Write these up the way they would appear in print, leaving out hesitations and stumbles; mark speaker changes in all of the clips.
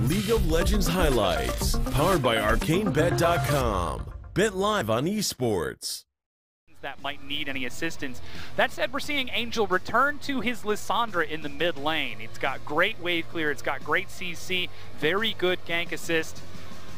Speaker 1: League of Legends highlights, powered by ArcaneBet.com. Bet live on esports.
Speaker 2: That might need any assistance. That said, we're seeing Angel return to his Lissandra in the mid lane. It's got great wave clear, it's got great CC, very good gank assist.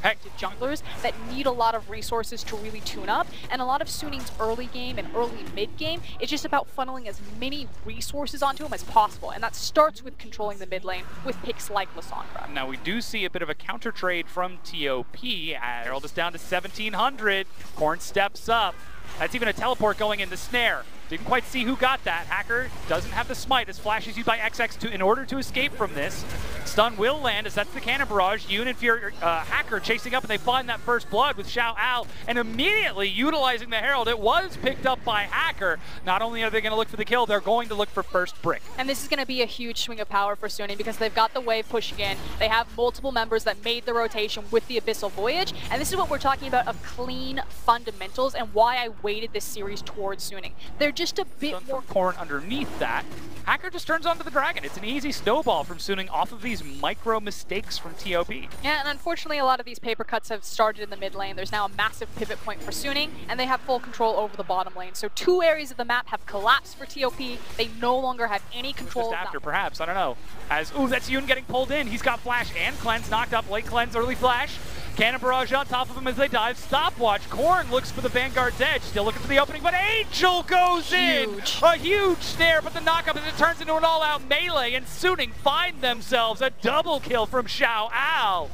Speaker 2: Heck,
Speaker 3: junglers that need a lot of resources to really tune up, and a lot of Suning's early game and early mid game is just about funneling as many resources onto him as possible, and that starts with controlling the mid lane with picks like Lissandra.
Speaker 2: Now we do see a bit of a counter trade from TOP. Herald is down to 1700. Corn steps up. That's even a teleport going in the snare. Didn't quite see who got that. Hacker doesn't have the smite as Flash is used by XX in order to escape from this. Stun will land as that's the cannon barrage. Yoon and Hacker chasing up, and they find that first blood with Xiao Al, and immediately utilizing the Herald. It was picked up by Hacker. Not only are they going to look for the kill, they're going to look for first brick.
Speaker 3: And this is going to be a huge swing of power for Suning because they've got the wave pushing in. They have multiple members that made the rotation with the Abyssal Voyage, and this is what we're talking about of clean fundamentals and why I weighted this series towards Suning. They're just a bit more
Speaker 2: Corn underneath that. Hacker just turns onto the dragon. It's an easy snowball from Suning off of these micro mistakes from TOP.
Speaker 3: Yeah, and unfortunately a lot of these paper cuts have started in the mid lane. There's now a massive pivot point for Suning, and they have full control over the bottom lane. So two areas of the map have collapsed for TOP. They no longer have any control.
Speaker 2: Just after, perhaps, I don't know. As, ooh, that's Yoon getting pulled in. He's got Flash and Cleanse knocked up. Late Cleanse, early Flash. Cannon barrage on top of him as they dive. Stopwatch. Corn looks for the Vanguard's edge. Still looking for the opening, but Angel goes in. A huge snare, but the knockup as it turns into an all-out melee, and Suning find themselves a double kill from Xiao Al.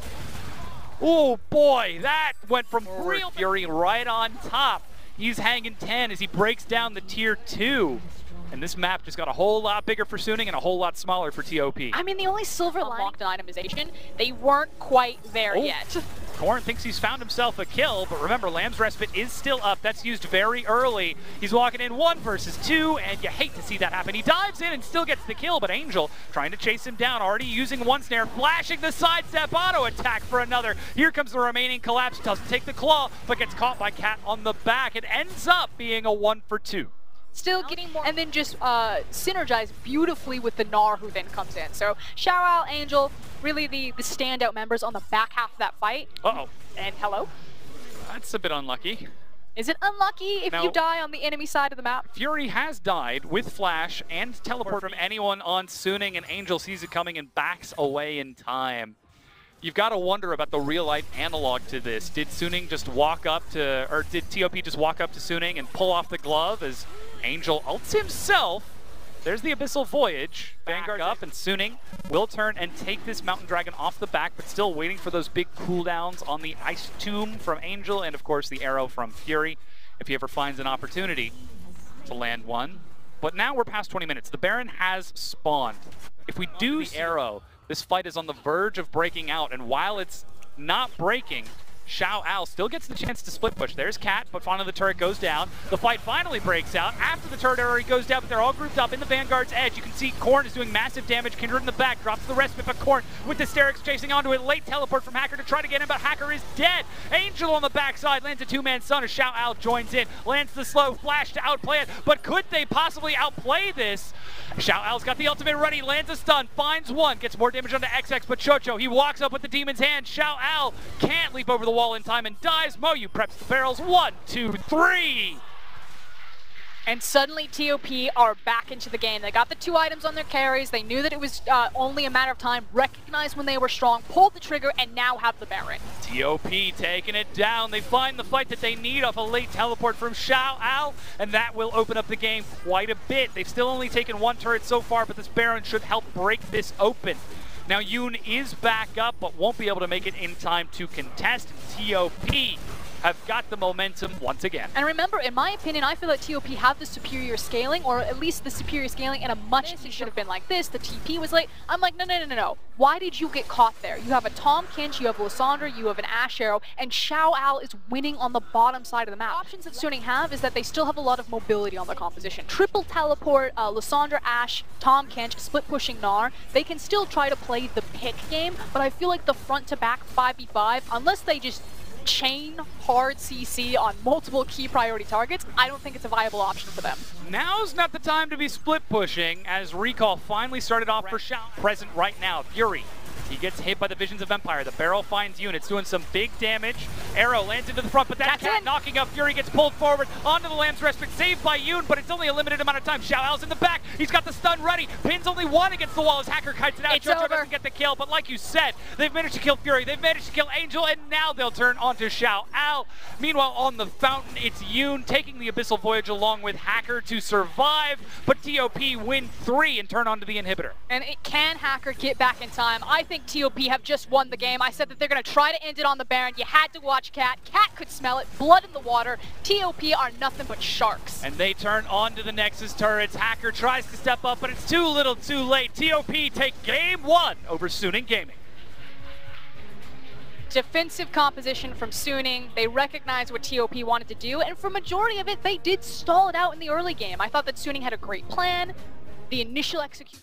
Speaker 2: Oh boy, that went from real Fury right on top. He's hanging 10 as he breaks down the tier 2. And this map just got a whole lot bigger for Suning and a whole lot smaller for TOP.
Speaker 3: I mean, the only silver unlocked in itemization, they weren't quite there yet.
Speaker 2: Corn thinks he's found himself a kill, but remember, Lamb's Respite is still up. That's used very early. He's walking in 1 versus 2, and you hate to see that happen. He dives in and still gets the kill, but Angel trying to chase him down, already using one snare, flashing the sidestep auto attack for another. Here comes the remaining collapse. Doesn't take the claw, but gets caught by Cat on the back. It ends up being a 1 for 2.
Speaker 3: Still getting more, and then just synergize beautifully with the Gnar, who then comes in. So Xiao Al, Angel, really the standout members on the back half of that fight.
Speaker 2: Uh-oh.
Speaker 3: And hello?
Speaker 2: That's a bit unlucky.
Speaker 3: Is it unlucky if you die on the enemy side of the map?
Speaker 2: Fury has died with Flash and teleport from anyone on Suning, and Angel sees it coming and backs away in time. You've got to wonder about the real-life analog to this. Did Suning just walk up to, or did TOP just walk up to Suning and pull off the glove as Angel ults himself? There's the Abyssal Voyage. Vanguard up, and Suning will turn and take this Mountain Dragon off the back, but still waiting for those big cooldowns on the Ice Tomb from Angel, and of course the arrow from Fury, if he ever finds an opportunity to land one. But now we're past 20 minutes. The Baron has spawned. If we do the arrow, this fight is on the verge of breaking out, and while it's not breaking, Xiao Al still gets the chance to split push. There's Cat, but finally the turret goes down. The fight finally breaks out after the turret already goes down, but they're all grouped up in the Vanguard's edge. You can see Corn is doing massive damage. Kindred in the back drops the respite, but Corn with Hysterics chasing onto it. Late teleport from Hacker to try to get him, but Hacker is dead. Angel on the backside lands a two-man stun as Xiao Al joins in. Lands the slow Flash to outplay it, but could they possibly outplay this? Xiao Al's got the ultimate ready, lands a stun, finds one, gets more damage onto XX, but Chocho, he walks up with the demon's hand. Xiao Al can't leap over the wall in time and dies. Moyu preps the barrels. 1, 2, 3.
Speaker 3: And suddenly TOP are back into the game. They got the 2 items on their carries. They knew that it was only a matter of time, recognized when they were strong, pulled the trigger, and now have the Baron.
Speaker 2: TOP taking it down. They find the fight that they need off a late teleport from Xiao Al, and that will open up the game quite a bit. They've still only taken 1 turret so far, but this Baron should help break this open. Now Yoon is back up, but won't be able to make it in time to contest. TOP have got the momentum once again.
Speaker 3: And remember, in my opinion, I feel that TOP have the superior scaling, or at least the superior scaling in a much, it should have been like this. The TP was late. I'm like, no. Why did you get caught there? You have a Tahm Kench, you have Lissandra, you have an Ashe Arrow, and Xiao Al is winning on the bottom side of the map. The options that Suning have is that they still have a lot of mobility on their composition. Triple teleport, Lissandra, Ashe, Tahm Kench, split pushing Gnar. They can still try to play the pick game, but I feel like the front to back 5v5, unless they just chain hard CC on multiple key priority targets, I don't think it's a viable option for them.
Speaker 2: Now's not the time to be split pushing, as Recall finally started off for Xiao. Present right now, Fury He gets hit by the Visions of Empire. The barrel finds units, doing some big damage. Arrow lands into the front, but that cat knocking up. Fury gets pulled forward onto the Lamb's Respite. Saved by Yoon, but it's only a limited amount of time. Xiao Ao's in the back. He's got the stun ready. Pins only one against the wall as Hacker kites it out. JoJo doesn't get the kill, but like you said, they've managed to kill Fury. They've managed to kill Angel, and now they'll turn onto Xiao Ao. Meanwhile, on the fountain, it's Yoon taking the Abyssal Voyage along with Hacker to survive, but TOP win 3 and turn onto the inhibitor.
Speaker 3: And can Hacker get back in time? I think TOP have just won the game. I said that they're going to try to end it on the Baron. You had to watch Cat. Cat could smell it. Blood in the water. TOP are nothing but sharks.
Speaker 2: And they turn onto the Nexus turrets. Hacker tries to step up, but it's too little too late. TOP take game 1 over Suning Gaming.
Speaker 3: Defensive composition from Suning. They recognized what TOP wanted to do, and for majority of it, they did stall it out in the early game. I thought that Suning had a great plan. The initial execution.